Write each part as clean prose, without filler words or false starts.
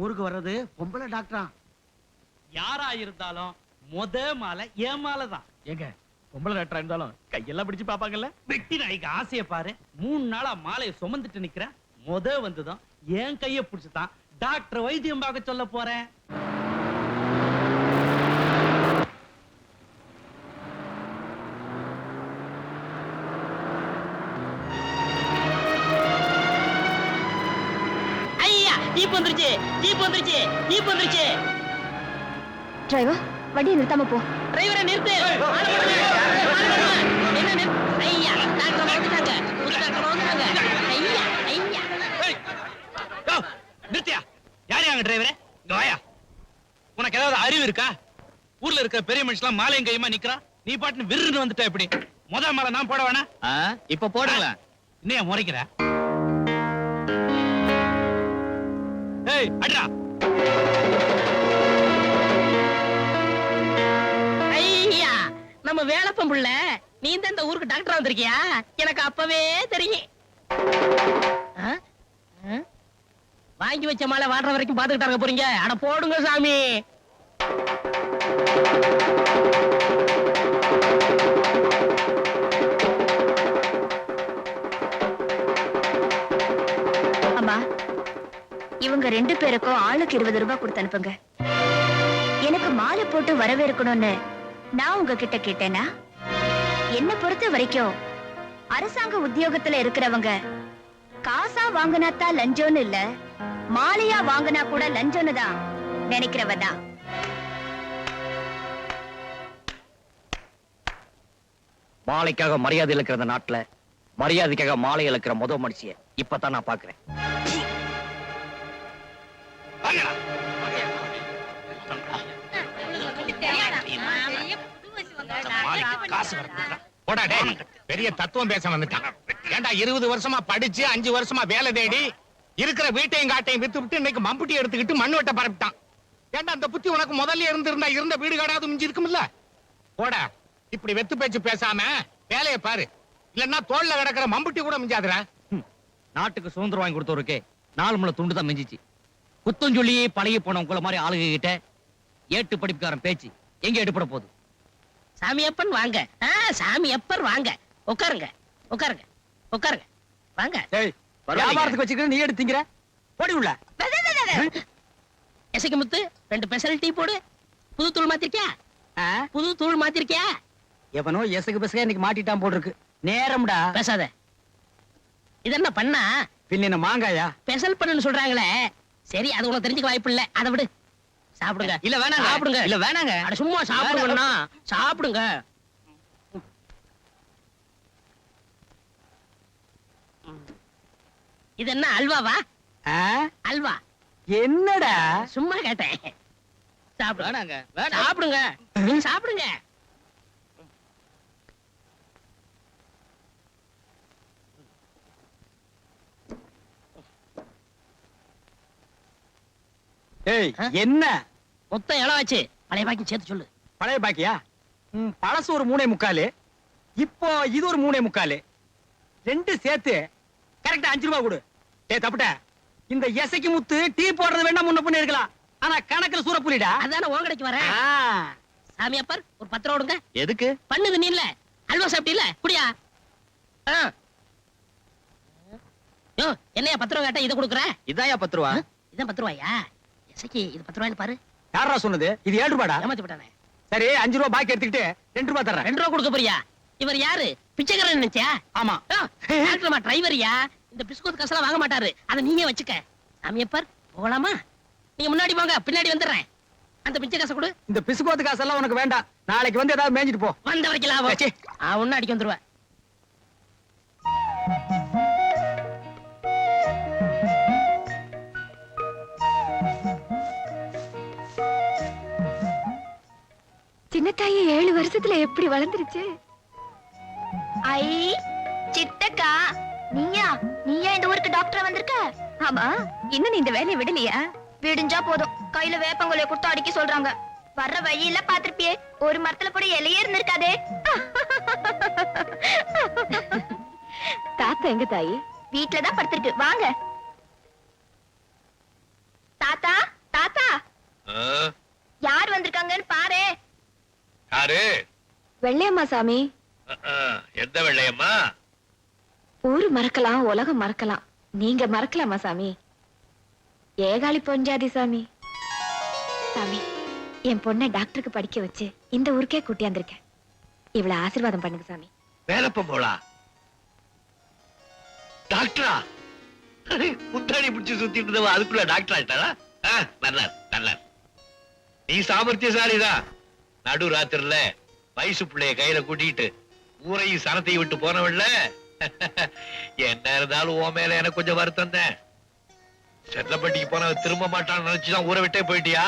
ஊருக்கு வர்றது பொம்பளை டாக்டரா. யாரா இருந்தாலும் முத மாலை ஏன் மாலைதான். ஏங்க பொம்பளை டாக்டரா இருந்தாலும் கையெல்லாம் பிடிச்சு பாப்பாங்கல்ல. வெட்டி நாய்க்கு ஆசைய பாரு. 3 நாளா மாலையை சுமந்துட்டு நிக்கிறேன். முத வந்துதான் என் கைய பிடிச்சுதான் டாக்டர் வைத்தியம் பார்க்க சொல்ல போறேன். டிரைவர் வண்டியை நிறுத்தாம போ. டிரைவரை நிறுத்து. ஐயா டாக்டர் வந்துட்டாங்க. டாக்டர் வந்துட்டாங்க. ஐயா ஐயா நிறுத்தியா? யாரு அங்க டிரைவரே? வாயா. உனக்கு ஏதாவது அறிவு இருக்கா? ஊர்ல இருக்க பெரிய மனுஷன் மாலையும் கையுமா நிக்கிறான். நீ பாட்டுன்னு விருன்னு வந்துட்ட எப்படி? முத மாலை நான் போட வேணா? இப்ப போடுங்களா? இன்னும் முறைக்கிற? ஏய் அட்ரா. ஐயா நம்ம வேலப்பம் புள்ள, நீ தான் இந்த ஊருக்கு டாக்டர் வந்திருக்கியா? எனக்கு அப்பவே தெரியும். வாங்கி வச்ச மாலை வாடுற வரைக்கும் பாத்துக்கிட்டாங்க போறீங்க. அட போடுங்க சாமி. அம்மா, இவங்க 2 பேருக்கும் ஆளுக்கு 20 ரூபாய் கொடுத்து அனுப்புங்க. எனக்கு மாலை போட்டு வரவேற்கணும்னு நான் உங்ககிட்ட கேட்டேனா? என்ன பொறுத்த வரைக்கும் அரசாங்க உத்தியோகத்துல இருக்கிறவங்க காசா வாங்கினாத்தான் லஞ்சம்னு இல்ல, மாலையா வாங்கினா கூட லஞ்சம்னு தான் நினைக்கிறவதா. மாலைக்காக மரியாதை இழக்கிற நாட்டுல மரியாதைக்காக மாலை இழக்கிற முதல் மனுஷிய இப்பதான் நான் பாக்குறேன். பெரிய தத்துவம் பேச வந்துட்டான். ஏண்டா 20 வருஷமா படிச்சு 5 வருஷமா வேலை தேடி இருக்கிற வீட்டையும் காட்டையும் வித்து விட்டு இன்னைக்கு மம்புட்டி எடுத்துக்கிட்டு மண் வெட்ட பரப்பிட்டான். ஏண்டா அந்த புத்தி உனக்கு முதல்ல இருந்திருந்தா இருந்த வீடு காடாது மிஞ்சி இருக்கும்ல. போட இப்படி வெத்து பேச்சு பேசாம வேலையை பாரு. இல்லன்னா தோல்ல கிடக்கிற மம்புட்டி கூட மிஞ்சாதுரா. நாட்டுக்கு சுதந்திரம் வாங்கி கொடுத்தவருக்கு 4 முளை துண்டு தான் மிஞ்சிச்சு. குத்தம் சொல்லியே பழகி போனவங்கள மாதிரி ஆளுக கிட்ட ஏட்டு படிப்புக்காரன் பேச்சு எங்க எடுப்பட போகுது? சாமியப்பன் வாங்க. சாமியப்பர் வாங்க. உட்காருங்க உட்காருங்க உட்காருங்க வாங்க. வியாபாரத்துக்கு வச்சுக்கிட்டு நீ எடுத்தீங்க போடி உள்ள. எசைக்கு முத்து 2 ஸ்பெஷல் டீ போடு. புது தூள் மாத்திருக்கியா? புது தூள் மாத்திருக்கியா? எவனோ எசகு பெசக இன்னைக்கு மாட்டிட்டான் போல் இருக்கு. நேரம்டா. பேசாத. இது என்ன பண்ணா? பின்ன மாங்காயா ஸ்பெஷல் பண்ணுன்னு சொல்றாங்களே. சரி, அது உனக்கு தெரிஞ்சுக்க வாய்ப்பு இல்ல. அதை விடு. சாப்பிடுங்க. இல்ல வேணாங்க. சாப்பிடுங்க. இல்ல வேணாங்க. அட சும்மா சாப்பிடுங்கண்ணா. சாப்பிடுங்க. இது என்ன அல்வாவா? அல்வா. என்னடா சும்மா கேட்டேன். சாப்பிடுங்க. சாப்பிடுங்க. சாப்பிடுங்க. ஏய் என்ன மொத்தம் எவ்வளவு ஆச்சு? பழைய பாக்கி சேர்த்து சொல்லு. பழைய பாக்கியா? பழசு ஒரு 3.25. இப்போ இது ஒரு 3.25. 2 சேர்த்து கரெக்டா 5 ரூபாய் கொடு. ஏய் தப்புட்ட, இந்த எசைக்கு முத்து டீ போடுறது வேணா முன்ன பண்ணி இருக்கலாம். ஆனா கணக்குல சூரப்புலிடா. அதான உன் கடைக்கு வரேன். சாமியப்பர் ஒரு 10 ரூபா கொடுங்க. எதுக்கு? பண்ணுது நீ இல்ல அல்வா சாப்பிட்டீல குடியா. யோ என்னையா 10 ரூபா கேட்டா இதை கொடுக்குற? இதாயா 10 ரூபா? இதான் 10 ரூபாயா? எசைக்கு இது 10 ரூபாய்னு பாரு. யாரா சொன்னது? இது 7 ரூபாடா. ஏமாத்தி விட்டானே. சரி 5 ரூபாய் பாக்கி எடுத்துக்கிட்டு 2 ரூபாய் தர்றேன். 2 ரூபா கொடுக்க போறியா? இவர் யாரு? பிச்சைக்காரன் நினைச்சியா? ஆமா. டாக்டர்மா டிரைவரியா? இந்த பிஸ்கோத் காசெல்லாம் வாங்க மாட்டாரு. அதை நீங்க வச்சுக்க. சாமியப்பர் போகலாமா? நீங்க முன்னாடி போங்க, பின்னாடி வந்துடுறேன். அந்த பிச்சை காசை கொடு. இந்த பிஸ்கோத்து காசெல்லாம் உனக்கு வேண்டாம். நாளைக்கு வந்து ஏதாவது மேய்ஞ்சிட்டு போ. வந்த வரைக்கும் லாபம். ஒன்னு அடிக்க வந்துருவேன். சின்ன தாயி 7 வருஷத்துல எப்படி வளர்ந்துருச்சு? ஐ சித்தக்கா, நீயா இந்த ஊருக்கு டாக்டர் வந்திருக்க? ஆமா, இன்னும் நீ இந்த வேலையை விடலையா? விடிஞ்சா போதும், கையில வேப்பங்கொலைய கொடுத்து அடிக்க சொல்றாங்க. வர்ற வழியில பாத்திருப்பியே, ஒரு மரத்துல கூட இலையே இருந்திருக்காதே. தாத்தா எங்க தாயி? வீட்டுலதான் படுத்திருக்கு. வாங்க தாத்தா. யார் வந்திருக்காங்கன்னு பாரு. யாரு? வெள்ளையம்மா சாமி. எந்த வெள்ளையம்மா? ஊரு மறக்கலாம், உலகம் மறக்கலாம், நீங்க மறக்கலாமா சாமி? ஏகாலி பொஞ்சாதி சாமி. சாமி, என் பொண்ணை டாக்டருக்கு படிக்க வச்சு இந்த ஊருக்கே கூட்டியாந்திருக்கேன். இவ்வளவு ஆசீர்வாதம் பண்ணுங்க சாமி. வேலப்ப போலா டாக்டரா? முத்தாடி பிடிச்சு சுத்திட்டு இருந்தவ அதுக்குள்ள டாக்டர் ஆயிட்டாரா? நல்லா நல்லா. நீ சாமர்த்தியசாலிதான். நடு ராத்திரில வயசு பிள்ளைய கையில கூட்டிட்டு ஊரையும் சனத்தையும் விட்டு போனவள்ல. என்ன இருந்தாலும் உன் மேல எனக்கு கொஞ்சம் வருத்தம் தான். செல்லப்பட்டிக்கு போன திரும்ப மாட்டான்னு நினைச்சுதான் ஊரை விட்டே போயிட்டியா?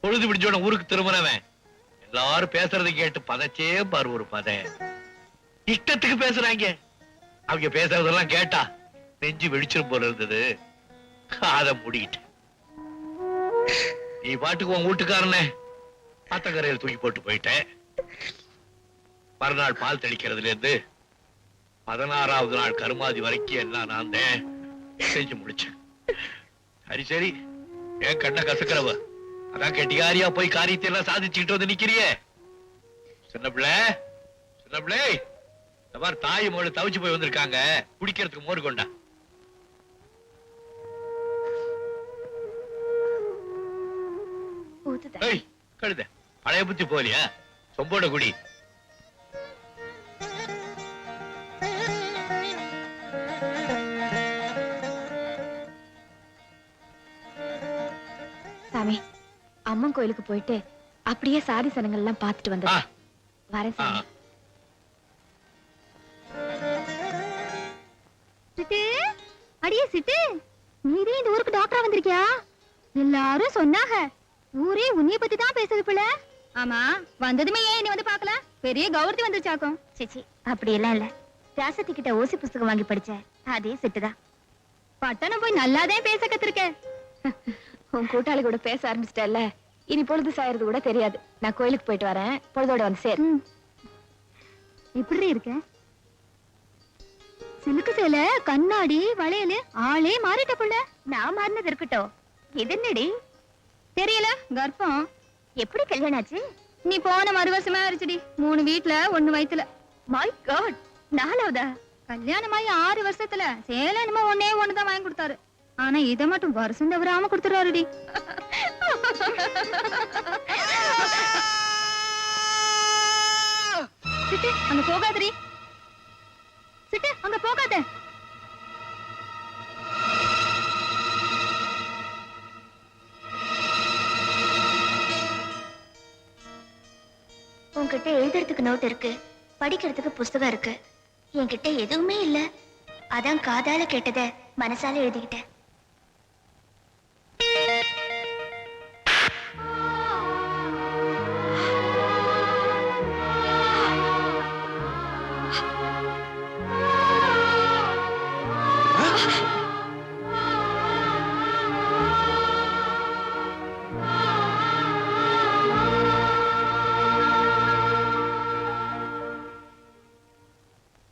பொழுது பிடிச்சோட ஊருக்கு திரும்பினவன் எல்லாரும் பேசுறதை கேட்டு பதச்சே பாரு ஒரு பத. இஷ்டத்துக்கு பேசுறாங்க. அவங்க பேசுறதெல்லாம் கேட்டா நெஞ்சு வெடிச்சிரும் போல இருந்தது. காதை மூடிட்டு நீ பாட்டுக்கு உன் வீட்டுக்காரனே ஆத்தங்கரையில் தூக்கி போட்டு போயிட்டேன். மறுநாள் பால் தெளிக்கிறதுல இருந்து 16வது நாள் கருமாதி வரைக்கும் எல்லாம் நான் தான் செஞ்சு முடிச்சேன். சரி சரி, ஏன் கண்ண கசக்கிறவ? அதான் கெட்டிகாரியா போய் காரியத்தை எல்லாம் சாதிச்சுக்கிட்டு வந்து நிக்கிறியே. சின்ன பிள்ளை சின்ன பிள்ளை, இந்த மாதிரி தாய் மோள தவிச்சு போய் வந்திருக்காங்க, குடிக்கிறதுக்கு மோர் கொண்டா. கழுத பழைய புத்தி போலியா? சொம்போட குடி. சாமி, அம்மன் கோயிலுக்கு போயிட்டு அப்படியே சாதி சனங்கள் எல்லாம் பார்த்துட்டு வந்தேன். வரேன் சாமி. சிட்டு, அடியே சிட்டு, நீதே இந்த ஊருக்கு டாக்டரா வந்திருக்கியா? எல்லாரும் சொன்னாங்க, ஊரே உன்னைய பத்தி தான் பேசுது போல. ஆமா, வந்ததுமே ஏன் நீ வந்து பார்க்கல? பெரிய கௌரவத்தி வந்துச்சாக்கும். சிச்சி, அப்படி எல்லாம் இல்ல. ராசத்தி கிட்ட ஓசி புஸ்தகம் வாங்கி படிச்சேன், அதே சிட்டுதான். பட்டணம் போய் நல்லாதான் பேச கத்திருக்க. உன் கூட்டாளி கூட பேச ஆரம்பிச்சிட்டல, இனி பொழுது சாயறது கூட தெரியாது. நான் கோயிலுக்கு போயிட்டு வரேன், பொழுதோட வந்து சேர். எப்படி இருக்க? சிலுக்கு சேலை, கண்ணாடி, வளையல், ஆளே மாறிட்ட புள்ள. நான் மாறினது இருக்கட்டும், இது என்னடி? தெரியல, கர்ப்பம். எப்படி கல்யாணம் ஆச்சு? நீ போன மறு வருஷமா இருச்சுடி. 3 வீட்டுல 1 வயித்துல. My God, 4வதா? கல்யாணமாயி 6 வருஷத்துல சேலை என்னமோ ஒன்னே ஒண்ணுதான் வாங்கி கொடுத்தாரு. ஆனா இத மட்டும் வருஷம் தவறாம கொடுத்துறாருடி. சிட்டு, அங்க போகாதடி. சிட்டு, அங்க போகாத. உன்கிட்ட எழுதுறதுக்கு நோட் இருக்கு, படிக்கிறதுக்கு புஸ்தகம் இருக்கு. என்கிட்ட எதுவுமே இல்ல. அதான் காதால கேட்டத மனசால எழுதிக்கிட்டேன்.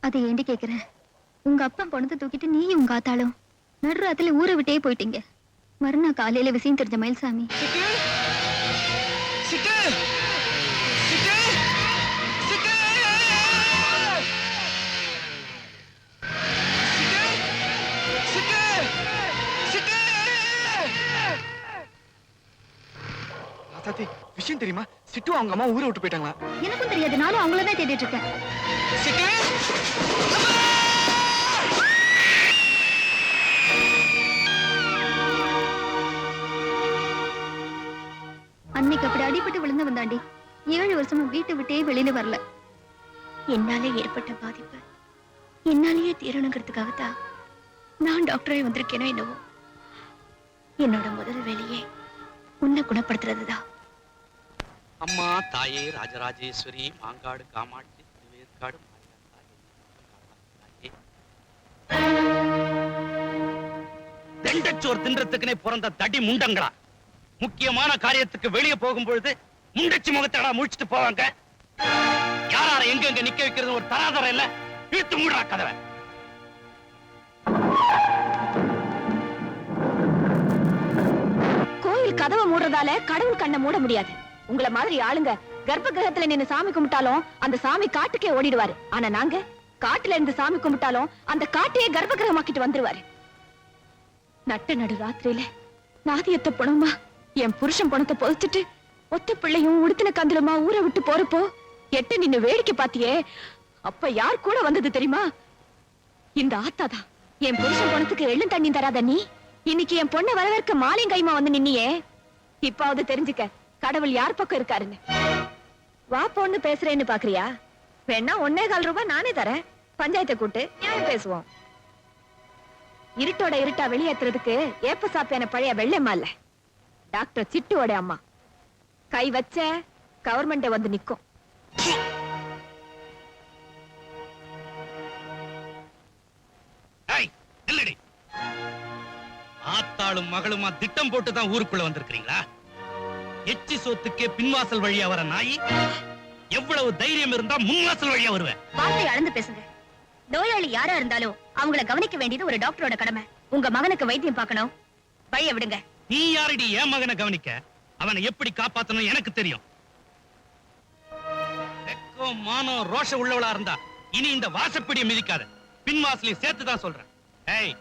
அதை ஏண்டி கேக்குறேன்? உங்க அப்பா பொண்ணத்தை தூக்கிட்டு நீ உங்க ஆத்தாளும் நடுராத்துல ஊரை விட்டே போயிட்டீங்க. மறுநாள் காலையில விஷயம் தெரிஞ்ச மயில்சாமி. விஷயம் தெரியுமா? சிட்டு அவங்க அம்மா ஊரை விட்டு போயிட்டாங்களா? எனக்கும் தெரியாது, நானும் அவங்களதான் தேடிட்டு இருக்கேன். அன்னைக்கு அப்படி அடிபட்டு விழுந்து வந்தாண்டி. 7 வருஷமா வீட்டை விட்டே வெளியில வரல. என்னாலே ஏற்பட்ட பாதிப்பு என்னாலேயே தீரணுங்கிறதுக்காகத்தான் நான் டாக்டரே வந்திருக்கேனோ என்னவோ. என்னோட முதல் வேலையே உன்னை குணப்படுத்துறதுதான். அம்மா தாயே ராஜராஜேஸ்வரி, மாங்காடு காமாட்சி, திருவேற்காடு தண்டச்சோர் தின்றதுக்குனே பிறந்த தடி முண்டங்களா, முக்கியமான காரியத்துக்கு வெளியே போகும் பொழுது முண்டச்சி முகத்தடா முடிச்சுட்டு போவாங்க. யாரார எங்க நிக்க வைக்கிறது ஒரு தராதரம் இல்ல. இழுத்து மூடா கதவை. கதவை மூடுறதால கடவுள் கண்ணை மூட முடியாது. உங்கள மாதிரி ஆளுங்க கர்ப்ப கிரகத்துல நின்னு சாமி கும்பிட்டாலும் அந்த சாமி காட்டுக்கே ஓடிடுவாரு. ஆனா நாங்க காட்டுல இருந்து சாமி கும்பிட்டாலும் அந்த காட்டையே கர்ப்ப கிரகமாக்கிட்டு வந்துருவாரு. நட்ட நடு ராத்திரியில நாதியத்த பணமா என் புருஷன் பணத்தை புதைச்சிட்டு ஒத்த பிள்ளையும் உடுத்தின கந்தலுமா ஊரை விட்டு போறப்போ எட்ட நின்னு வேடிக்கை பாத்தியே, அப்ப யார் கூட வந்தது தெரியுமா? இந்த ஆத்தாதான். என் புருஷன் பணத்துக்கு எள்ளும் தண்ணி தராத நீ இன்னைக்கு என் பொண்ணை வரவேற்க மாலையும் கைமா வந்து நின்னியே. இப்பாவது தெரிஞ்சுக்க கடவுள் யார் பக்கம் இருக்காருன்னு. வா பொண்ணு பேசுறேன்னு பாக்குறியா? வேணா 1.25 ரூபாய் நானே தரேன். பஞ்சாயத்தை கூட்டு நியாயம் பேசுவோம். இருட்டோட இருட்டா வெளியேற்றுறதுக்கு ஏப்ப சாப்பியான பழைய வெள்ளையம்மா இல்ல, டாக்டர் சிட்டுவோட அம்மா. கை வச்ச கவர்மெண்ட் வந்து நிக்கும். ஏய், நில்லுடி. ஆத்தாளும் மகளுமா திட்டம் போட்டுதான் ஊருக்குள்ள வந்திருக்கீங்களா? எச்சி சோத்துக்கே பின்வாசல் வழியா வர நாய், எவ்வளவு தைரியம் இருந்தா முன்வாசல் வழியா வருவேன். வார்த்தை அளந்து பேசுங்க. நோயாளி யாரா இருந்தாலும் அவங்கள கவனிக்க வேண்டியது ஒரு டாக்டரோட கடமை. உங்க மகனுக்கு வைத்தியம் பார்க்கணும், வழிய விடுங்க. நீ யாரடி என் மகனை கவனிக்க? அவனை எப்படி காப்பாத்தணும் எனக்கு தெரியும். வெக்கம், மானம், ரோஷம் உள்ளவளா இருந்தா இனி இந்த வாசப்படியை மிதிக்காத. பின்வாசலையும் சேர்த்துதான் சொல்றேன். ஏய்,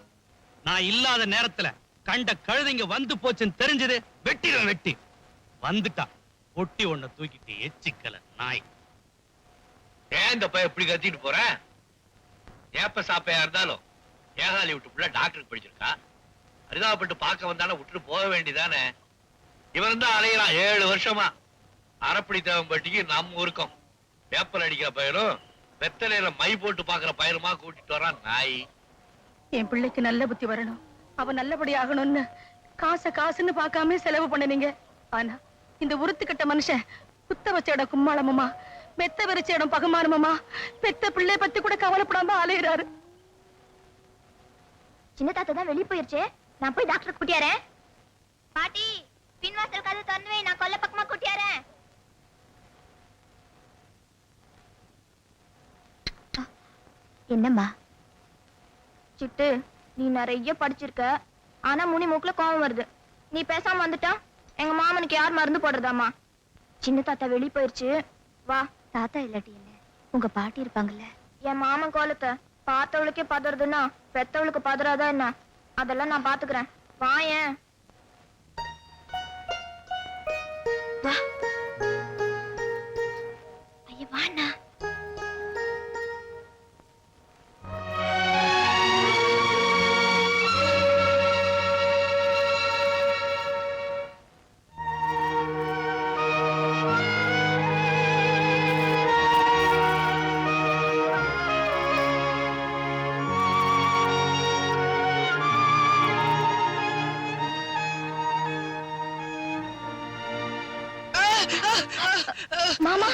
நான் இல்லாத நேரத்துல கண்ட கழுதைங்க வந்து போச்சுன்னு தெரிஞ்சது வெட்டிடுவேன். வெட்டி வந்துட்டா ஒட்டி ஒண்ண தூக்கிட்டு எச்சிக்கல நாய். ஏன் இந்த பையன் இப்படி கத்திட்டு போற? ஏப்ப சாப்பையா இருந்தாலும் ஏகாலி விட்டு புள்ள டாக்டருக்கு படிச்சிருக்கா. அரிதாபப்பட்டு பார்க்க வந்தாலும் விட்டுட்டு போக வேண்டியதானே. இவன் தான் அலையலாம் 7 வருஷமா. அரப்படி தேவம்பட்டிக்கு நம்ம ஊருக்கும் வேப்பல் அடிக்கிற பயிரும் வெத்தலையில மை போட்டு பாக்குற பயிருமா கூட்டிட்டு வரான் நாய். என் பிள்ளைக்கு நல்ல புத்தி வரணும், அவன் நல்லபடி ஆகணும்னு காசுன்னு பார்க்காம செலவு பண்ணுனீங்க. ஆனா இந்த உருத்துக்கட்ட மனுஷன் குத்த வச்ச இடம் கும்மாளமுமா, மெத்த விரிச்ச இடம் பகுமானமுமா, பெத்த பிள்ளை பத்தி கூட கவலைப்படாம அலையிறாரு. சின்ன தாத்தா தான் வெளியே போயிருச்சு, நான் போய் டாக்டர் கூட்டியாரேன். பாட்டி பின்வாசல் கதை தந்துவே, நான் கொல்ல பக்கமா கூட்டியாரேன். என்னம்மா? சிட்டு, நீ நிறைய படிச்சிருக்க, ஆனா முனி மூக்குல கோவம் வருது. நீ பேசாம வந்துட்டா எங்க மாமனுக்கு யார் மருந்து போடுறதாமா? சின்ன தாத்தா வெளியே போயிருச்சு, வா. தாத்தா இல்லாட்டி என்ன, உங்க பாட்டி இருப்பாங்கல்ல. என் மாமன் கோலத்தை பார்த்தவளுக்கே பதறதுன்னா பெத்தவளுக்கு பதறாதா என்ன? அதெல்லாம் நான் பாத்துக்கிறேன், வாயேன். வா. ஐயா வாண்ணா. மாமா,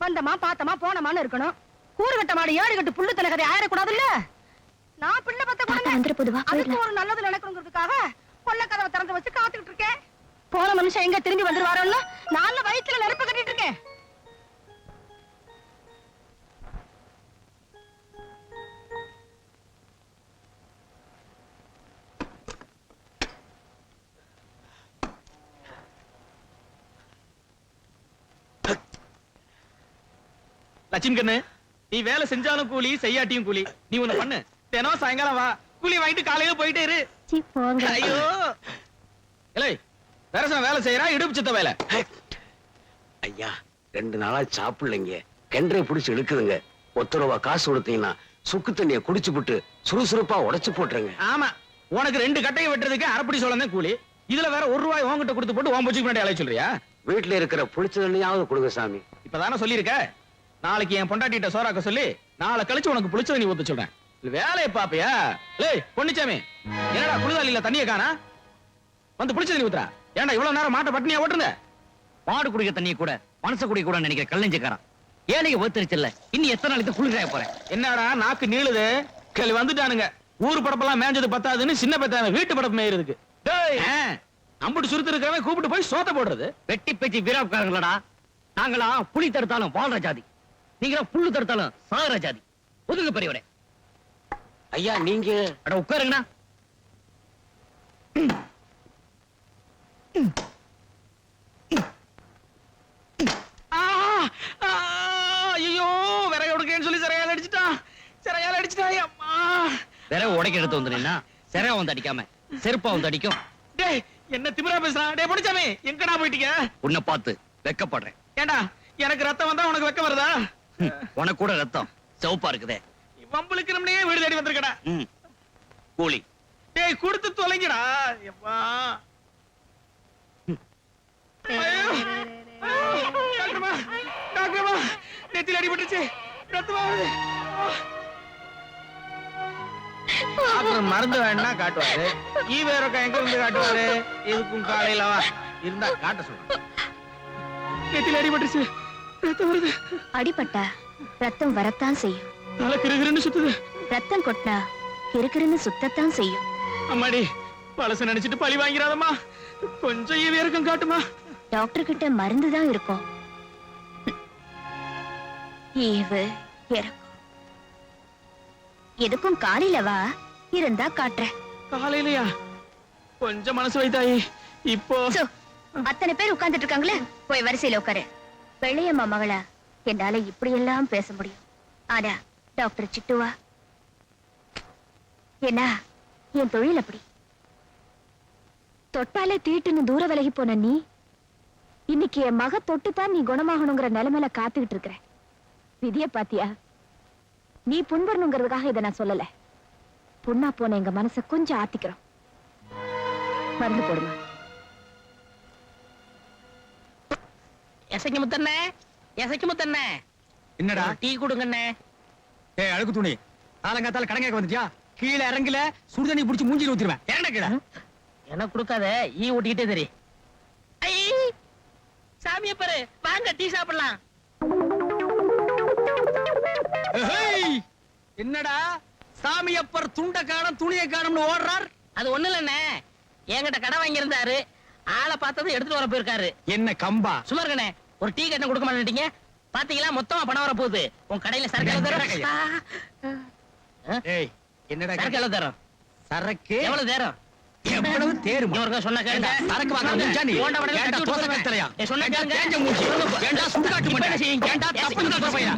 வந்தமா பார்த்தமா போனமான்னு இருக்கணும். கூறு கட்ட மாடு 7 கட்டு புல்லு தலகதை ஆயிடக்கூடாதுல்ல. நான் பிள்ளை பத்த வந்துரு பொதுவா அதுக்கு ஒரு நல்லது நடக்கணுங்கிறதுக்காக கொல்ல கதவை திறந்து வச்சு காத்துக்கிட்டு இருக்கேன். போன மனுஷன் எங்க திரும்பி வந்துருவாரோன்னு நாலு வயித்துல நெருப்பு கட்டிட்டு இருக்கேன். லட்சுமி கண்ணு, நீ வேலை செஞ்சாலும் கூலி, செய்யாட்டியும் கூலி. நீ ஒண்ணு பண்ணு, தினம் சாயங்காலம் வா, கூலி வாங்கிட்டு காலையில போயிட்டே இரு. போங்க. ஐயோ இல்லை, வேலை செய்யறா, இடுப்பு சித்த வேலை. ஐயா 2 நாளா சாப்பிடலைங்க, கெண்டரை புடிச்சு இழுக்குதுங்க. 1 ரூபா காசு கொடுத்தீங்கன்னா சுக்கு தண்ணிய குடிச்சு விட்டு சுறுசுறுப்பா உடைச்சு போட்டுருங்க. ஆமா, உனக்கு 2 கட்டையை வெட்டுறதுக்கு அரைப்படி சோளம் கூலி. இதுல வேற 1 ரூபாய் உன்கிட்ட கொடுத்து போட்டு உன் பொச்சுக்கு முன்னாடி அலைய சொல்றியா? வீட்டுல இருக்கிற புளிச்ச தண்ணியாவது கொடுங்க சாமி. இப்பதானே சொல்லியிருக்க. நாளைக்கு என் பொண்டாட்டிட்ட சோறாக்க சொல்லி நாளை கழிச்சு உனக்கு புளிச்ச தண்ணி ஊத்த சொல்றேன். வேலையை பாப்பியா? லேய் பொன்னிச்சாமி, என்னடா குளிதாலில தண்ணிய காணா? வந்து புளிச்ச தண்ணி ஊத்துறா. ஏன்டா இவ்வளவு நேரம் மாட்டை பட்டினியா ஓட்டுருந்த? மாடு குடிக்க தண்ணிய கூட மனச குடிக்க கூட நினைக்கிற கல்லஞ்சக்காரன் ஏழைக்கு ஒத்துருச்சுல்ல. இன்னும் எத்தனை நாளைக்கு குளிராய போறேன்? என்னடா நாக்கு நீளுது? கேள்வி வந்துட்டானுங்க. ஊர் படப்பெல்லாம் மேஞ்சது பத்தாதுன்னு சின்ன பத்தாம வீட்டு படப்பு மேயிறதுக்கு. அம்புட்டு சுருத்து இருக்கிறவன் கூப்பிட்டு போய் சோத்த போடுறது. வெட்டி பேச்சு வீராப்காரங்களடா. நாங்களா புலி தடுத்தாலும் வாழ்ற ஜாதி, நீங்களா புல்லு தடுத்தாலும் சாகுற ஜாதி. ஒதுங்க பெரியவரே. ஐயா நீங்க அட உட்காருங்கண்ணா. ஐயோ, விறகு உடைக்கன்னு சொல்லி சிறையால அடிச்சிட்டா. அம்மா, விறகு உடைக்க எடுத்து வந்து நின்னா சிறையா வந்து அடிக்காம செருப்பா வந்து அடிக்கும். டேய், என்ன திமிரா பேசுறான்? டேய் பொடிச்சாமி, எங்கடா போயிட்டீங்க? உன்னை பார்த்து வெக்கப்படுறேன். ஏண்டா, எனக்கு ரத்தம் வந்தா உனக்கு வெக்கம் வருதா? உனக்கு கூட ரத்தம் சிவப்பா இருக்குதே. வம்புளுக்கு நம்மளே வீடு தேடி வந்திருக்கடா. கூலி டேய், கொடுத்து தொலைங்கடா. எப்பா, டாக்டர்மா, நெத்தில அடிபட்டுச்சு, ரத்தமா வருது. டாக்டர் மருந்து வேணா காட்டுவாரு, வேறக்கா எங்க இருந்து காட்டுவாரு? இதுக்கும் காலையில வா, இருந்தா காட்ட சொல்ற. நெத்தில அடிபட்டுச்சு, ரத்தம் வருது. அடிபட்டா ரத்தம் வரத்தான் செய்யும். தலை கிருகிருன்னு சுத்துது. ரத்தம் கொட்டினா கிறுகிறுன்னு சுத்தத்தான் செய்யும். அம்மாடி, பழச நினைச்சிட்டு பழி வாங்கிறாதம்மா. கொஞ்சம் ஈவேருக்கும் காட்டுமா. டாக்டர் கிட்ட மருந்து தான் இருக்கும். ஈவு இறக்கும். எதுக்கும் காலையில வா, இருந்தா காட்டுறேன். காலையிலயா? கொஞ்சம் மனசு வைத்தாயி. இப்போ சோ, அத்தனை பேர் உட்கார்ந்துட்டு இருக்காங்களே, போய் வரிசையில உட்காரு. வெள்ளையம்மா மகளா, என்னால இப்படி எல்லாம் பேச முடியும். ஆனா டாக்டர் சிட்டுவா, என்ன என் தொழில் அப்படி. தொட்டாலே தீட்டுன்னு தூர விலகி போன நீ, இன்னைக்கு என் மக தொட்டுத்தான் நீ குணமாகணுங்கிற நிலைமையில காத்துக்கிட்டு இருக்கிற. விதிய பாத்தியா? நீ புண்பரணுங்கிறதுக்காக இதை நான் சொல்லல. புண்ணா போன எங்க மனசை கொஞ்சம் ஆத்திக்கிறோம். மருந்து போடுமா. எசைக்கு முத்தண்ணே, எசைக்கு முத்தண்ணே. என்னடா? டீ கொடுங்கண்ணே. ஏய் அழுக்கு துணி, காலங்காத்தால கடங்க வந்துட்டியா? கீழே இறங்கல, சுடுதண்ணி புடிச்சு மூஞ்சில ஊத்திடுவேன். இறங்க கீழே. எனக்கு கொடுக்காத, ஈ ஓட்டிக்கிட்டே தெரி. சாமியை பாரு, வாங்க டீ சாப்பிடலாம். என்னடா சாமியப்பர் துண்ட காணம் துணியை காணம்னு ஓடுறார்? அது ஒண்ணு இல்லண்ணே, என்கிட்ட கடை வாங்கி இருந்தாரு, ஆளை பார்த்ததும் எடுத்துட்டு வர போயிருக்காரு. என்ன கம்பா? சும்மா இருக்கண்ணே, ஒரு டீ கட்டணம் கொடுக்க மாட்டேங்க. பாத்தீங்களா, மொத்தமா பணம் வர போகுது. உன் கடையில சரக்கு எவ்வளவு தரும்? ஏய், என்னடா சரக்கு எவ்வளவு தரும்? சரக்கு எவ்வளவு தரும்? எவ்வளவு தேரும்? இவருக்கா சொன்ன கேளுங்க. சரக்கு வாங்க முடிஞ்சா நீ போண்டா வடையில ஏன்டா கட்டி தோசை விட்டுருங்க. கத்தலையா? சொன்ன கேளுங்க. ஏன்டா மூஞ்சி? ஏன்டா சுடுகாட்டு இப்ப என்ன மண்டை? செய்யுங்க? ஏன்டா தப்புன்னு சொல்ற பையனா?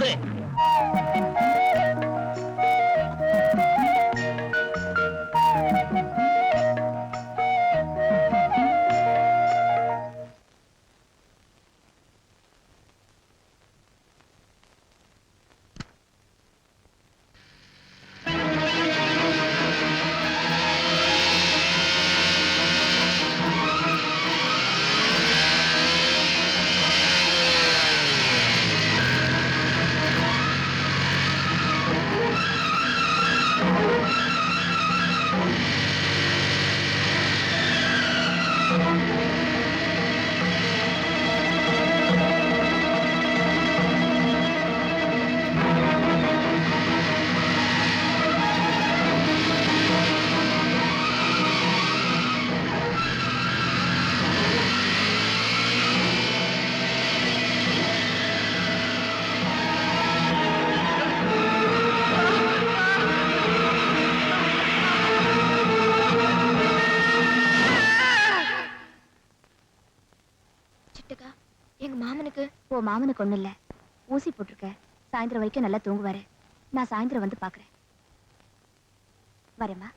மாமனுக்கு ஒண்ணு இல்ல, ஊசி போட்டிருக்க, சாயந்தரம் வரைக்கும் நல்லா தூங்குவாரு. நான் சாயந்தரம் வந்து பாக்குறேன். வரேம்மா.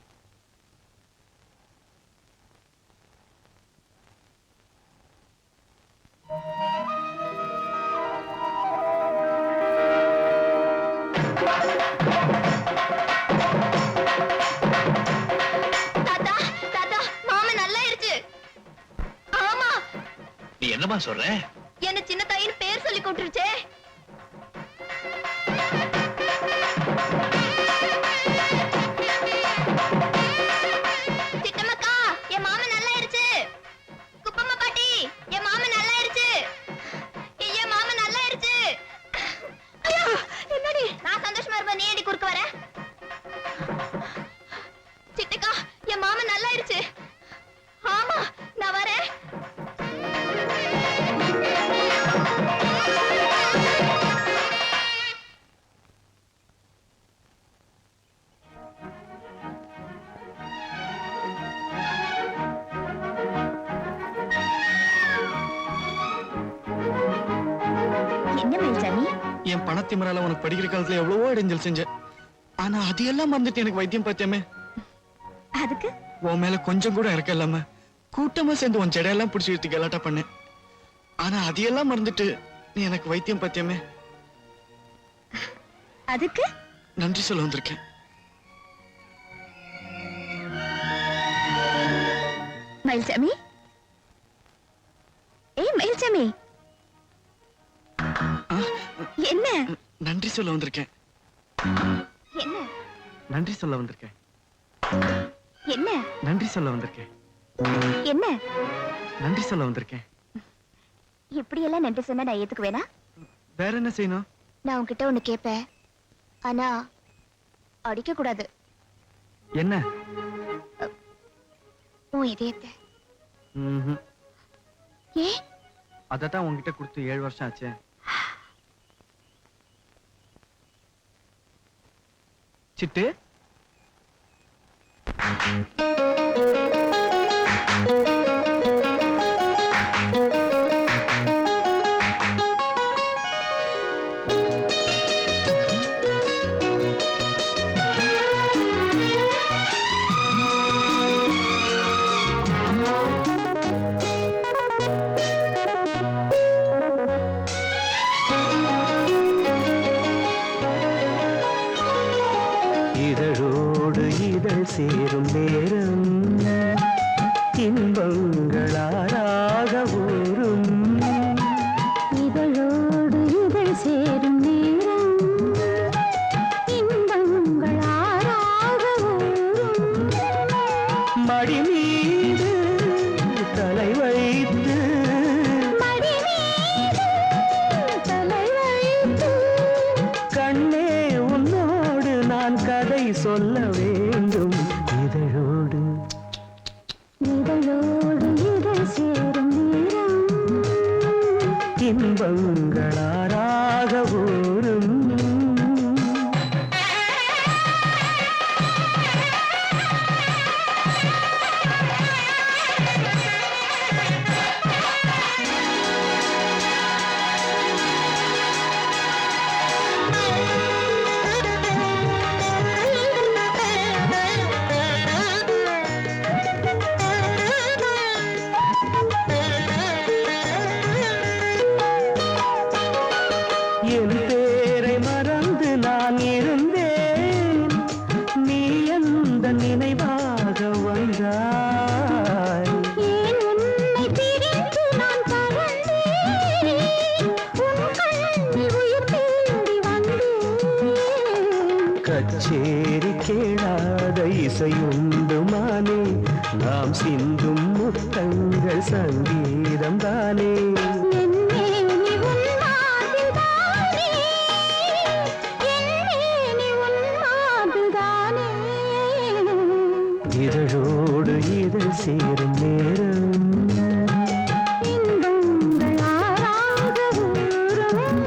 தாத்தா தாத்தா மாமன் நல்லா இருச்சு. ஆமா, நீ என்னமா சொல்ற? என்ன சின்ன தாயின்னு பேர் சொல்லி கூப்பிட்டுருச்சே. சித்தம்மக்கா, என் மாமன் நல்லா இருச்சு. குப்பம்மா பாட்டி, என் மாமன் நல்லா இருச்சு. என் மாமன் நல்லா இருச்சு. ஐயோ, என்னடி? நான் சந்தோஷமா இருப்பேன், நீ ஏடி குறுக்க வர? சித்தக்கா, என் மாமன் நல்லா இருச்சு. ஆமா, நான் வரேன். என்ன மயில்சாமி? என் பணத்திமரால உனக்கு படிக்கிற காலத்துல எவ்வளவோ இடைஞ்சல் செஞ்சேன். ஆனா அது எல்லாம் மறந்துட்டு எனக்கு வைத்தியம் பார்த்தியாமே. அதுக்கு உன் மேல கொஞ்சம் கூட இறக்க இல்லாம கூட்டமா சேர்ந்து உன் செடையெல்லாம் பிடிச்சி எடுத்து கலாட்டா பண்ணேன். ஆனா அதையெல்லாம் மறந்துட்டு நீ எனக்கு வைத்தியம் பார்த்தியாமே. அதுக்கு நன்றி சொல்ல வந்திருக்கேன். மயில்சாமி, ஏய் மயில்சாமி, என்ன நன்றி சொல்ல வந்திருக்கேன். என்ன நன்றி சொல்ல வந்திருக்கேன். என்ன நன்றி சொல்ல வந்திருக்கேன். என்ன நன்றி சொல்ல வந்திருக்கேன். இப்படி எல்லாம் நன்றி சொன்னா நான் ஏத்துக்குவேனா? வேற என்ன செய்யணும்? நான் உன்கிட்ட ஒண்ணு கேட்பேன், ஆனா அடிக்க கூடாது. என்ன? உன் இதயத்தை. ஏ, அதத்தான் உன்கிட்ட கொடுத்து 7 வருஷம் ஆச்சு. சிட்டு, இதழோடு இதழ் சேரும் நேரம் இன்பங்களாராக ஊரும். இதழோடு இதழ் சேரும் நேரம் இன்பங்களாராக ஊரும். மடி மீது தலை வைத்து மடி மீது தலை வைத்து கண்ணே உன்னோடு நான் கதை சொல்ல வேண்டும். இதழோடு இதழோடு இதழ் சேரும் நேரம் இன்பங்களாராக ஊரும். என் பேரை மறந்து நான் இருந்தேன், நீ எந்த நினைவாக வந்தாய். ஏன் உன்னை பிரிந்து நான் பறந்தேன், உன் கண்ணில் உயிர் தேடி வந்தேன். கச்சேரி கேளாத இசையுண்டு மானே, நாம் சிந்தும் முத்தங்கள் சங்கீதம் தானே. என்னேனி உன் மார்பில்தானே, என்னேனி உன் மார்பில்தானே. இதழோடு இதழ் சேரும் நேரம் இன்பங்களாராக ஊரும்.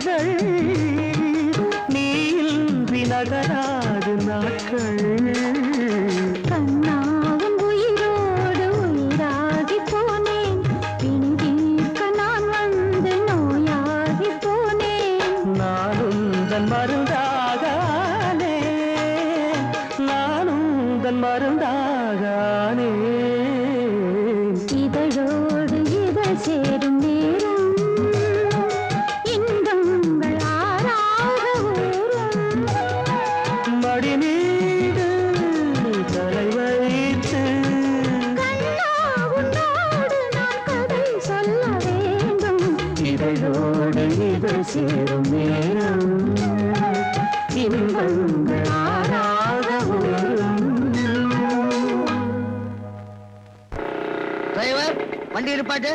நொடிகள் நீ இன்றி நகராது நாட்கள் கண்ணாவும் உயிரோடு உயிராகி போனேன் பிணி தீர்க்க நான் வந்து நோயாகி போனேன் நானும் தன் மருந்தாகானே நானும் தன் மருந்தாகானே இதழோடு இதழ் சேரும் நேரம் இன்பங்கள் ஆறாக ஊறும் மடி மீது தலை வைத்து கண்ணா உன்னோடு நான் கதை சொல்ல வேண்டும் இதழோடு இதழ் சேரும் நேரம் இன்பங்கள் ஆறாக ஊறும். டிரைவர் வண்டி இருப்பாட்டு.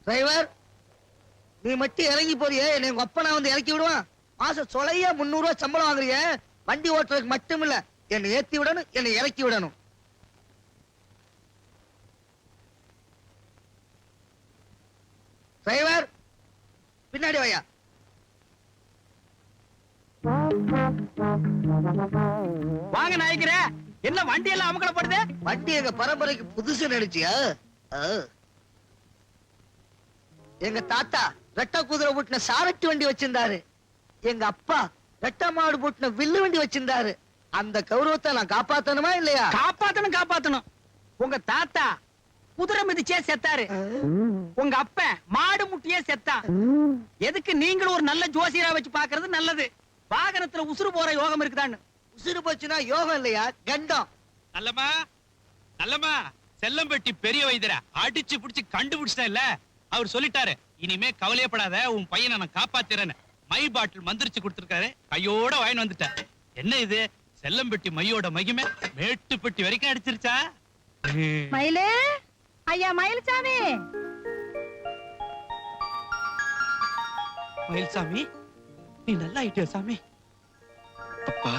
டிரைவர் நீ மட்டும் இறங்கி போறியே என்னை உங்க அப்பனா வந்து இறக்கி விடுவான். மாசம் சொலையா 300 ரூபாய் சம்பளம் வாங்குறிய. வண்டி ஓட்டுறதுக்கு மட்டும் இல்ல என்னை ஏத்தி விடணும் என்னை இறக்கி விடணும். டிரைவர் பின்னாடி வாயா. வாங்க நாயக்கர, என்ன வண்டி எல்லாம் அமக்கலப்படுது? வண்டி எங்க பரம்பரைக்கு புதுசு நினைச்சியா? எங்க தாத்தா ரெட்ட குதிரை பூட்டின சாரட்டு வண்டி வச்சிருந்தாரு. எங்க அப்பா ரெட்ட மாடு பூட்டின வில்லு வண்டி வச்சிருந்தாரு. அந்த கௌரவத்தை நான் காப்பாத்தணுமா இல்லையா? காப்பாத்தணும். உங்க தாத்தா குதிரை மிதிச்சே செத்தாரு. உங்க அப்ப மாடு முட்டியே செத்தா. எதுக்கு நீங்களும் ஒரு நல்ல ஜோசியரா வச்சு பாக்குறது நல்லது. வாகனத்துல உசுறு போற யோகம் இருக்குதான்னு. உசுறு போச்சுன்னா யோகம் இல்லையா, கண்டம். நல்லமா செல்லம்பட்டி பெரிய வைத்தியரை அடிச்சு புடிச்சு கண்டுபிடிச்சிட்டேன் இல்ல, அவர் சொல்லிட்டாரு இனிமே கவலையப்படாத, உன் பையனை நான் காப்பாத்திறேன்னு. மை பாட்டில் மந்திரிச்சு கொடுத்திருக்காரு, கையோட வாங்கி வந்துட்டேன். என்ன இது செல்லம்பட்டி மையோட மகிமை மேட்டுப்பட்டி வரைக்கும் அடிச்சிருச்சா? மயிலு ஐயா மயில்சாமி. மயில்சாமி நீ நல்லா ஆயிட்டியா சாமி? அப்பா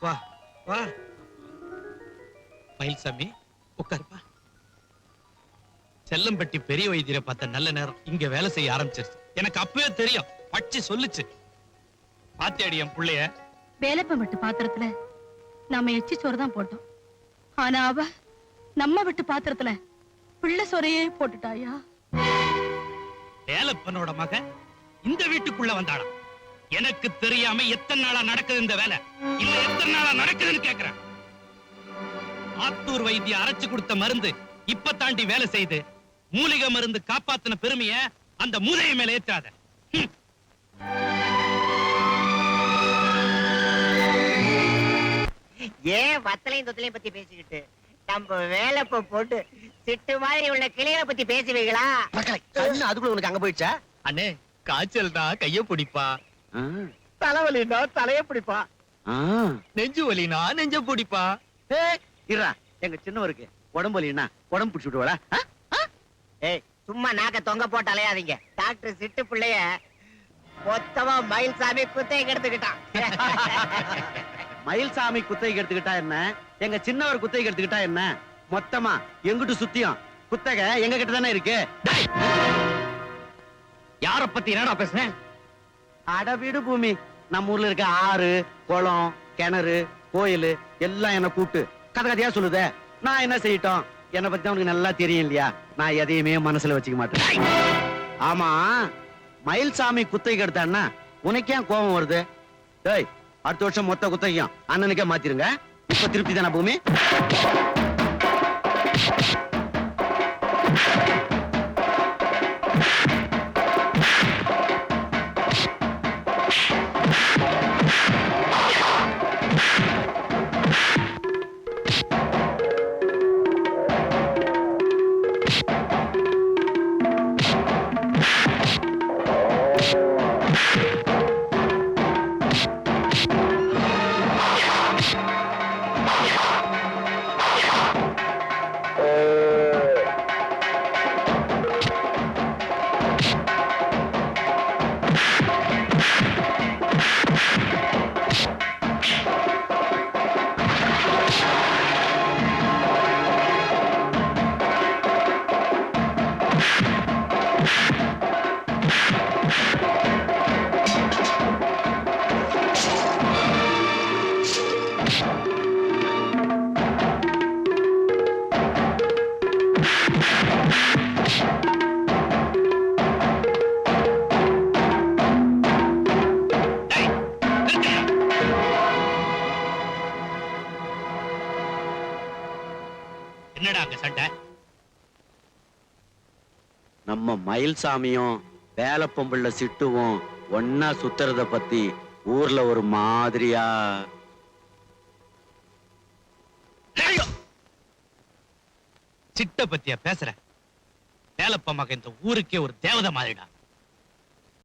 வா வா மயில்சாமி உட்காருப்பா. செல்லம்பட்டி பெரிய வைத்தியரை பார்த்த நல்ல நேரம் இங்க வேலை செய்ய ஆரம்பிச்சிருச்சு. எனக்கு அப்பவே தெரியும், பச்சி சொல்லுச்சு. பாத்தியாடி என் புள்ளைய? வேலைப்ப விட்டு பாத்திரத்துல நாம எச்சி சோறு தான் போட்டோம். ஆனா அவ நம்ம விட்டு பாத்திரத்துல பிள்ளை சோறையே போட்டுட்டாயா. வேலப்பனோட மகன் இந்த வீட்டுக்குள்ள வந்தாளாம். எனக்கு தெரியாம எத்தனை நாளா நடக்குது இந்த வேலை, இல்ல எத்தனை நாளா நடக்குதுன்னு கேக்குறேன். ஆத்தூர் வைத்திய அரைச்சு கொடுத்த மருந்து இப்ப தாண்டி வேலை செய்து மூலிகை மருந்து காப்பாத்தின பெருமைய அந்த மூதைய மேல ஏற்றாத. ஏன் வத்தலையும் தொத்தலையும் பத்தி பேசிக்கிட்டு நம்ம வேலைப்ப போட்டு சிட்டு மாதிரி உள்ள கிளிகளை பத்தி பேசுவீங்களா? அதுக்குள்ள உனக்கு அங்க போயிடுச்சா? அண்ணே காய்ச்சல்னா கைய பிடிப்பா, தலைவலினா தலைய பிடிப்பா, நெஞ்சு வலினா நெஞ்ச பிடிப்பா. இருடா, எங்க சின்னவருக்கு உடம்பு வலினா உடம்பு பிடிச்சு விடுவாளா? ஏய் சும்மா நாக்க தொங்க போட்டு அலையாதீங்க. டாக்டர் சிட்டு பிள்ளைய மொத்தமா மயில்சாமி குத்தைக்கு எடுத்துக்கிட்டான். மயில்சாமி குத்தகைக்கு எடுத்துக்கிட்டா என்ன, எங்க சின்னவர் குத்தகைக்கு எடுத்துக்கிட்டா என்ன, மொத்தமா எங்கிட்டு சுத்தியும் குத்தகை எங்க கிட்ட தானே இருக்கு. யார பத்தி என்னடா பேசுறேன்? அட வீடு பூமி, நம்ம ஊர்ல இருக்க ஆறு குளம் கிணறு கோயில் எல்லாம் என்ன கூப்பிட்டு கதை கதையா சொல்லுதே. நான் என்ன செய்யட்டும், என்னை பத்தி உனக்கு நல்லா தெரியும் இல்லையா, நான் எதையுமே மனசுல வச்சுக்க மாட்டேன். ஆமா, மயில்சாமி குத்தகைக்கு எடுத்தான்னா உனக்கு ஏன் கோபம் வருது? டேய், அடுத்த வருஷம் மொத்த குத்தகையும் அண்ணனுக்கே மாத்திருங்க. இப்ப திருப்தி தானே பூமி? என்னடா அங்க சண்டை? நம்ம மயில்சாமியும் வேலை பொம்புள்ள சிட்டுவும் ஒன்னா சுத்துறத பத்தி ஊர்ல ஒரு மாதிரியா. சிட்ட பத்தியா பேசுற? வேலப்ப மகன் இந்த ஊருக்கே ஒரு தேவதை மாதிரிடா.